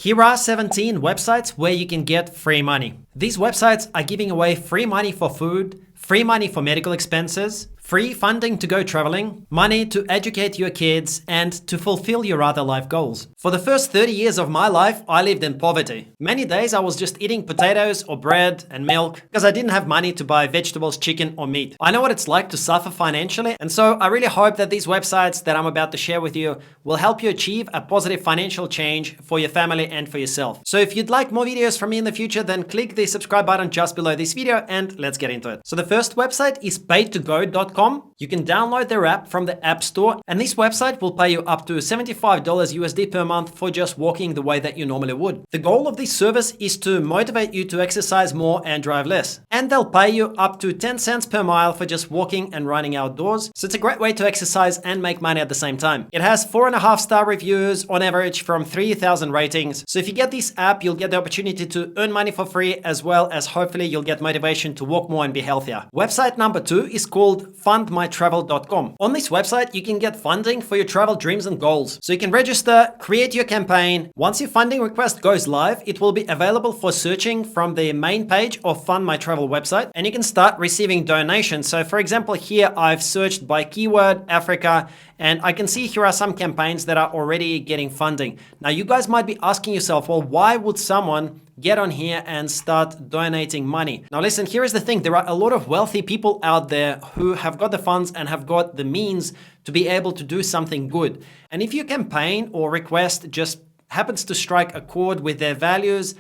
Here are 17 websites where you can get free money. These websites are giving away free money for food, free money for medical expenses, free funding to go traveling, money to educate your kids, and to fulfill your other life goals. For the first 30 years of my life, I lived in poverty. Many days I was just eating potatoes or bread and milk because I didn't have money to buy vegetables, chicken, or meat. I know what it's like to suffer financially, and so I really hope that these websites that I'm about to share with you will help you achieve a positive financial change for your family and for yourself. So if you'd like more videos from me in the future, then click the subscribe button just below this video and let's get into it. So the first website is paidtogo.com. You can download their app from the App Store, and this website will pay you up to $75 USD per month for just walking the way that you normally would. The goal of this service is to motivate you to exercise more and drive less. And they'll pay you up to 10 cents per mile for just walking and running outdoors. So it's a great way to exercise and make money at the same time. It has 4.5-star reviews on average from 3,000 ratings. So if you get this app, you'll get the opportunity to earn money for free, as well as hopefully you'll get motivation to walk more and be healthier. Website number 2 is called fundmytravel.com. On this website, you can get funding for your travel dreams and goals. So you can register, create your campaign. Once your funding request goes live, it will be available for searching from the main page of Fund My Travel website, and you can start receiving donations. So for example, here I've searched by keyword Africa, and I can see here are some campaigns that are already getting funding. Now you guys might be asking yourself, well, why would someone get on here and start donating money? Now listen, here is the thing. There are a lot of wealthy people out there who have got the funds and have got the means to be able to do something good. And if your campaign or request just happens to strike a chord with their values,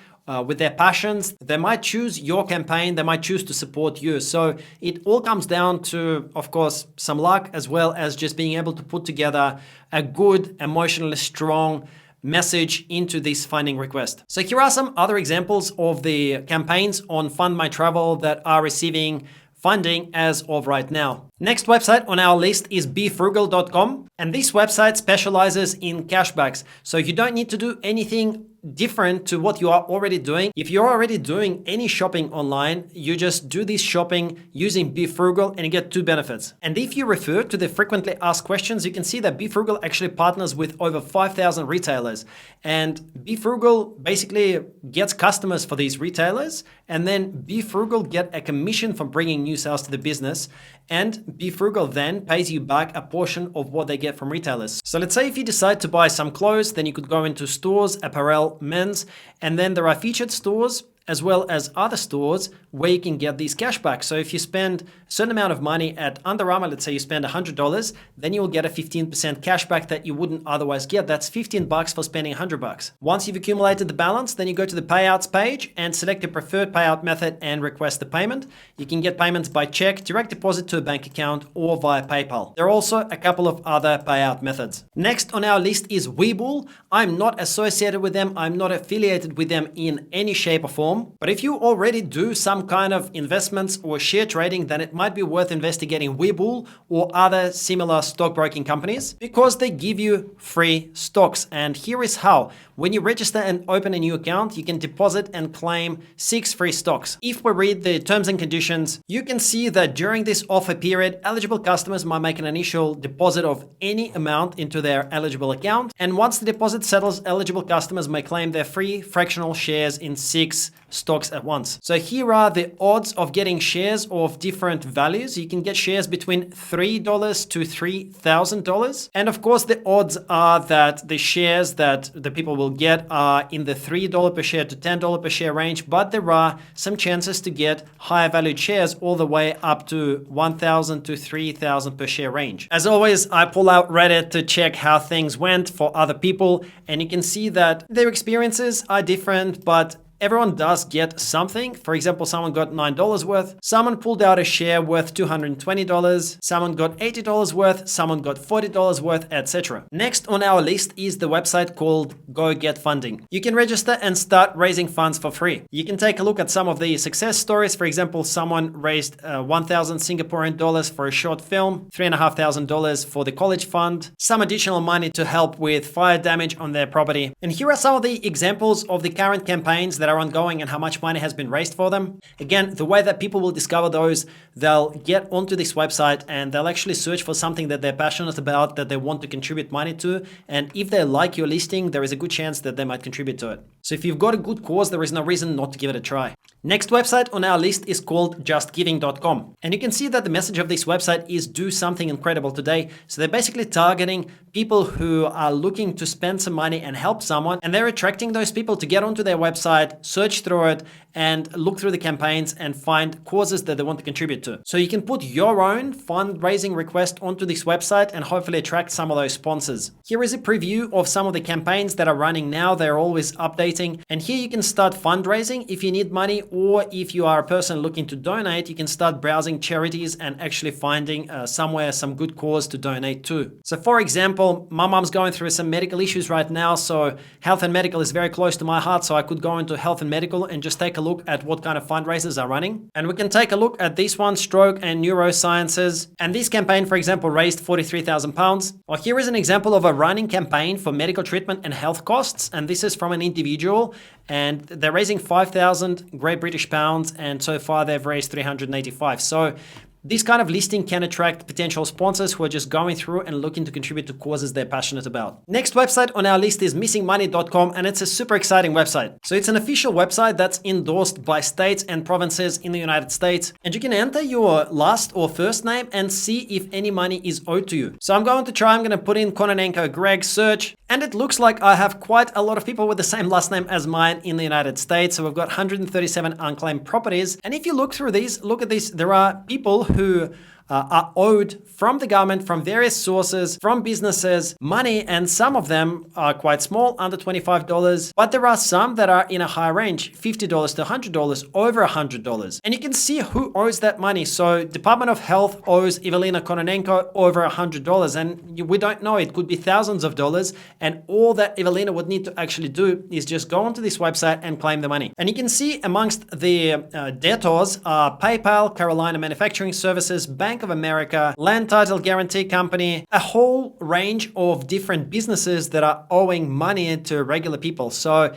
with their passions, they might choose your campaign, they might choose to support you. So it all comes down to, of course, some luck, as well as just being able to put together a good, emotionally strong message into this funding request. So here are some other examples of the campaigns on Fund My Travel that are receiving funding as of right now. Next website on our list is befrugal.com, and this website specializes in cashbacks. So you don't need to do anything different to what you are already doing. If you're already doing any shopping online, you just do this shopping using BeFrugal and you get 2 benefits. And if you refer to the frequently asked questions, you can see that BeFrugal actually partners with over 5,000 retailers. And BeFrugal basically gets customers for these retailers, and then BeFrugal get a commission from bringing new sales to the business. And BeFrugal then pays you back a portion of what they get from retailers. So let's say if you decide to buy some clothes, then you could go into stores, apparel, men's, and then there are featured stores as well as other stores where you can get these cashbacks. So if you spend a certain amount of money at Under Armour, let's say you spend $100, then you will get a 15% cashback that you wouldn't otherwise get. That's $15 for spending $100. Once you've accumulated the balance, then you go to the payouts page and select your preferred payout method and request the payment. You can get payments by check, direct deposit to a bank account, or via PayPal. There are also a couple of other payout methods. Next on our list is Webull. I'm not associated with them. I'm not affiliated with them in any shape or form. But if you already do some kind of investments or share trading, then it might be worth investigating Webull or other similar stockbroking companies, because they give you free stocks. And here is how. When you register and open a new account, you can deposit and claim 6 free stocks. If we read the terms and conditions, you can see that during this offer period, eligible customers might make an initial deposit of any amount into their eligible account. And once the deposit settles, eligible customers may claim their free fractional shares in 6 stocks at once. So here are the odds of getting shares of different values. You can get shares between $3 to $3,000. And of course, the odds are that the shares that the people will get are in the $3 per share to $10 per share range, but there are some chances to get higher valued shares all the way up to $1,000 to $3,000 per share range. As always, I pull out Reddit to check how things went for other people, and you can see that their experiences are different, but everyone does get something. For example, someone got $9 worth, someone pulled out a share worth $220, someone got $80 worth, someone got $40 worth, etc. Next on our list is the website called Go Get Funding. You can register and start raising funds for free. You can take a look at some of the success stories. For example, someone raised 1,000 Singaporean dollars for a short film, $3,500 for the college fund, some additional money to help with fire damage on their property. And here are some of the examples of the current campaigns that are ongoing and how much money has been raised for them. Again, the way that people will discover those, they'll get onto this website and they'll actually search for something that they're passionate about, that they want to contribute money to. And if they like your listing, there is a good chance that they might contribute to it. So if you've got a good cause, there is no reason not to give it a try. Next website on our list is called justgiving.com. And you can see that the message of this website is do something incredible today. So they're basically targeting people who are looking to spend some money and help someone. And they're attracting those people to get onto their website, search through it, and look through the campaigns and find causes that they want to contribute to. So you can put your own fundraising request onto this website and hopefully attract some of those sponsors. Here is a preview of some of the campaigns that are running now. They're always updating. And here you can start fundraising if you need money, or if you are a person looking to donate, you can start browsing charities and actually finding somewhere some good cause to donate to. So for example, my mom's going through some medical issues right now. So health and medical is very close to my heart. So I could go into health and medical and just take a look at what kind of fundraisers are running. And we can take a look at this one, stroke and neurosciences. And this campaign, for example, raised £43,000. Well, here is an example of a running campaign for medical treatment and health costs. And this is from an individual. And they're raising 5,000 Great British pounds. And so far they've raised 385. So this kind of listing can attract potential sponsors who are just going through and looking to contribute to causes they're passionate about. Next website on our list is missingmoney.com, and it's a super exciting website. So it's an official website that's endorsed by states and provinces in the United States. And you can enter your last or first name and see if any money is owed to you. So I'm going to put in Kononenko Greg search, and it looks like I have quite a lot of people with the same last name as mine in the United States. So we've got 137 unclaimed properties. And if you look through these, look at this, there are people who are owed from the government, from various sources, from businesses, money, and some of them are quite small, under $25, but there are some that are in a high range, $50 to $100, over $100. And you can see who owes that money. So Department of Health owes Evelina Kononenko over $100, and we don't know, it could be thousands of dollars, and all that Evelina would need to actually do is just go onto this website and claim the money. And you can see amongst the debtors are PayPal, Carolina Manufacturing Services, Bank of America, Land Title Guarantee Company, a whole range of different businesses that are owing money to regular people. So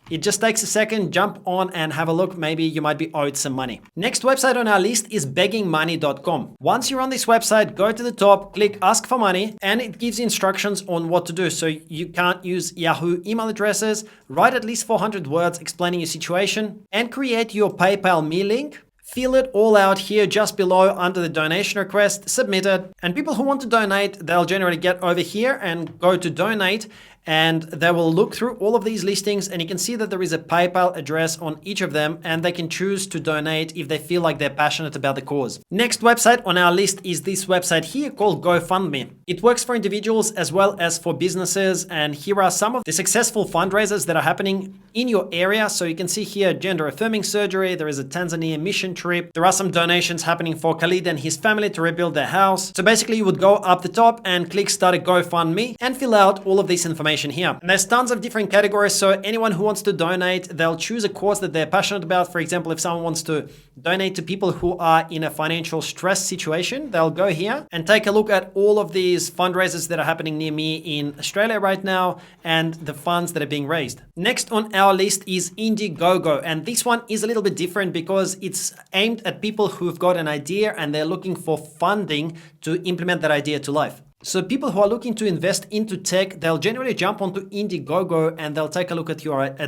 it just takes a second, jump on and have a look. Maybe you might be owed some money. Next website on our list is beggingmoney.com. Once you're on this website, go to the top, click ask for money, and it gives you instructions on what to do. So you can't use Yahoo email addresses, write at least 400 words explaining your situation, and create your PayPal me link. Fill it all out here just below under the donation request, submit it, and people who want to donate, they'll generally get over here and go to donate, and they will look through all of these listings, and you can see that there is a PayPal address on each of them, and they can choose to donate if they feel like they're passionate about the cause. Next website on our list is this website here called GoFundMe. It works for individuals as well as for businesses, and here are some of the successful fundraisers that are happening in your area. So you can see here gender affirming surgery, there is a Tanzania mission trip, there are some donations happening for Khalid and his family to rebuild their house. So basically you would go up the top and click start a GoFundMe and fill out all of this information here. And there's tons of different categories, so anyone who wants to donate, they'll choose a cause that they're passionate about. For example, if someone wants to donate to people who are in a financial stress situation, they'll go here and take a look at all of these fundraisers that are happening near me in Australia right now and the funds that are being raised. Next on our list is Indiegogo, and this one is a little bit different because it's aimed at people who've got an idea and they're looking for funding to implement that idea to life. So people who are looking to invest into tech, they'll generally jump onto Indiegogo and they'll take a look at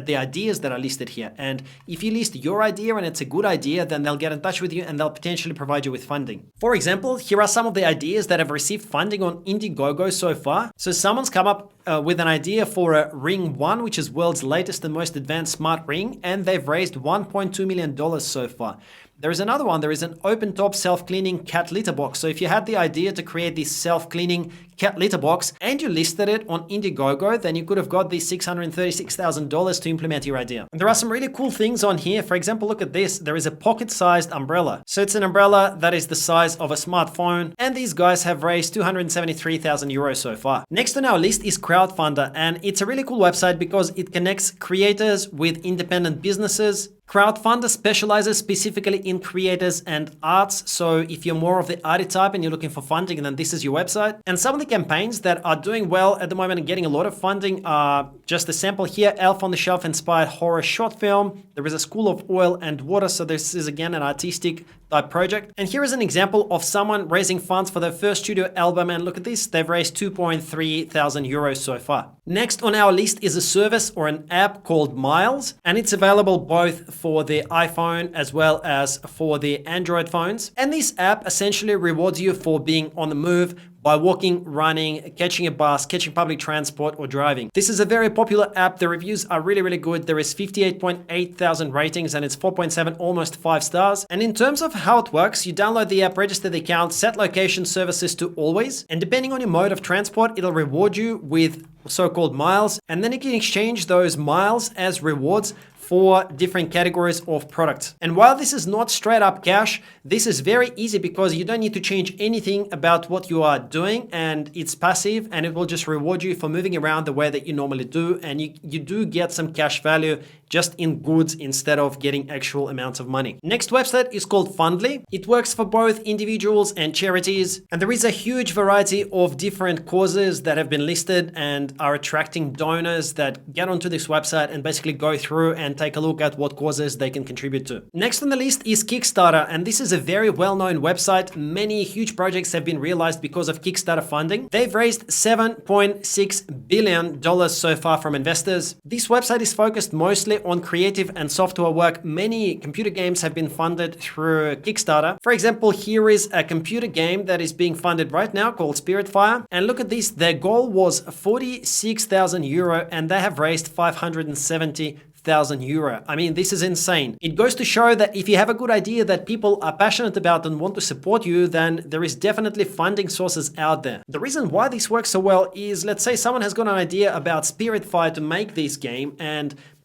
the ideas that are listed here. And if you list your idea and it's a good idea, then they'll get in touch with you and they'll potentially provide you with funding. For example, here are some of the ideas that have received funding on Indiegogo so far. So someone's come up with an idea for a Ring 1, which is world's latest and most advanced smart ring, and they've raised $1.2 million so far. There is another one. There is an open-top self-cleaning cat litter box. So if you had the idea to create this self-cleaning cat litter box and you listed it on Indiegogo, then you could have got these $636,000 to implement your idea. And there are some really cool things on here. For example, look at this. There is a pocket-sized umbrella. So it's an umbrella that is the size of a smartphone. And these guys have raised 273,000 euros so far. Next on our list is Crowdfunder. And it's a really cool website because it connects creators with independent businesses. Crowdfunder specializes specifically in creators and arts. So if you're more of the arty type and you're looking for funding, then this is your website. And some of the campaigns that are doing well at the moment and getting a lot of funding are just a sample here: Elf on the Shelf inspired horror short film. There is a School of Oil and Water. So this is again an artistic type project. And here is an example of someone raising funds for their first studio album. And look at this, they've raised 2.3 thousand euros so far. Next on our list is a service or an app called Miles, and it's available both for the iPhone as well as for the Android phones. And this app essentially rewards you for being on the move by walking, running, catching a bus, catching public transport, or driving. This is a very popular app. The reviews are really, really good. There is 58.8 thousand ratings and it's 4.7, almost 5 stars. And in terms of how it works, you download the app, register the account, set location services to always, and depending on your mode of transport, it'll reward you with so-called miles, and then you can exchange those miles as rewards for different categories of products. And while this is not straight up cash, this is very easy because you don't need to change anything about what you are doing, and it's passive, and it will just reward you for moving around the way that you normally do, and you do get some cash value just in goods instead of getting actual amounts of money. Next website is called Fundly. It works for both individuals and charities, and there is a huge variety of different causes that have been listed and are attracting donors that get onto this website and basically go through and take a look at what causes they can contribute to. Next on the list is Kickstarter, and this is a very well-known website. Many huge projects have been realized because of Kickstarter funding. They've raised $7.6 billion so far from investors. This website is focused mostly on creative and software work. Many computer games have been funded through Kickstarter. For example, here is a computer game that is being funded right now called Spiritfire. And look at this, their goal was 46,000 euro and they have raised 570,000 euro. I mean, this is insane. It goes to show that if you have a good idea that people are passionate about and want to support you, then there is definitely funding sources out there. The reason why this works so well is, let's say someone has got an idea about Spiritfire to make this game,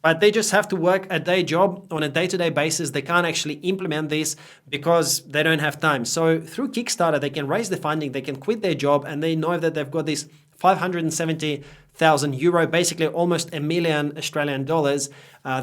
but they just have to work a day job on a day-to-day basis. They can't actually implement this because they don't have time. So through Kickstarter, they can raise the funding, they can quit their job, and they know that they've got this 570,000 euro, basically almost $1 million Australian dollars.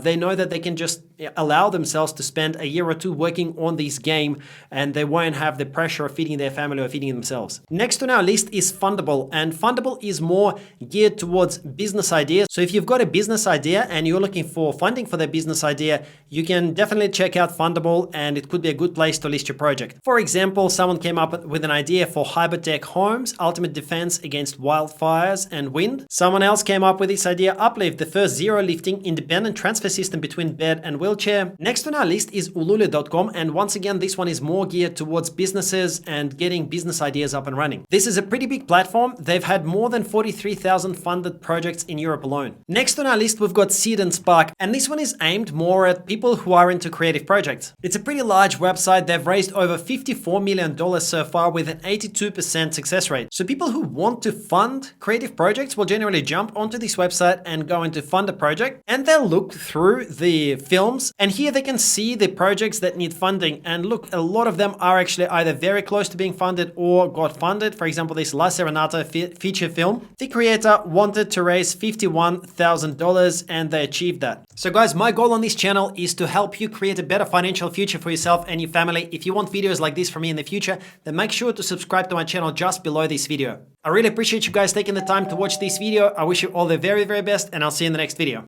They know that they can just allow themselves to spend a year or two working on this game, and they won't have the pressure of feeding their family or feeding themselves. Next on our list is Fundable, and Fundable is more geared towards business ideas. So if you've got a business idea and you're looking for funding for that business idea, you can definitely check out Fundable, and it could be a good place to list your project. For example, someone came up with an idea for Hypertech Homes, ultimate defense against wildfires and wind. Someone else came up with this idea, Uplift, the first zero lifting independent transfer system between bed and wheelchair. Next on our list is ulule.com, and once again, this one is more geared towards businesses and getting business ideas up and running. This is a pretty big platform. They've had more than 43,000 funded projects in Europe alone. Next on our list, we've got Seed and Spark, and this one is aimed more at people who are into creative projects. It's a pretty large website. They've raised over $54 million so far with an 82% success rate. So people who want to fund creative projects will generally jump onto this website and go into fund a project, and they'll look through the films, and here they can see the projects that need funding. And look, a lot of them are actually either very close to being funded or got funded. For example, this La Serenata feature film, the creator wanted to raise $51,000 and they achieved that. So guys, my goal on this channel is to help you create a better financial future for yourself and your family. If you want videos like this from me in the future, then make sure to subscribe to my channel just below this video. I really appreciate you guys taking the time to watch this video. I wish you all the very, very best, and I'll see you in the next video.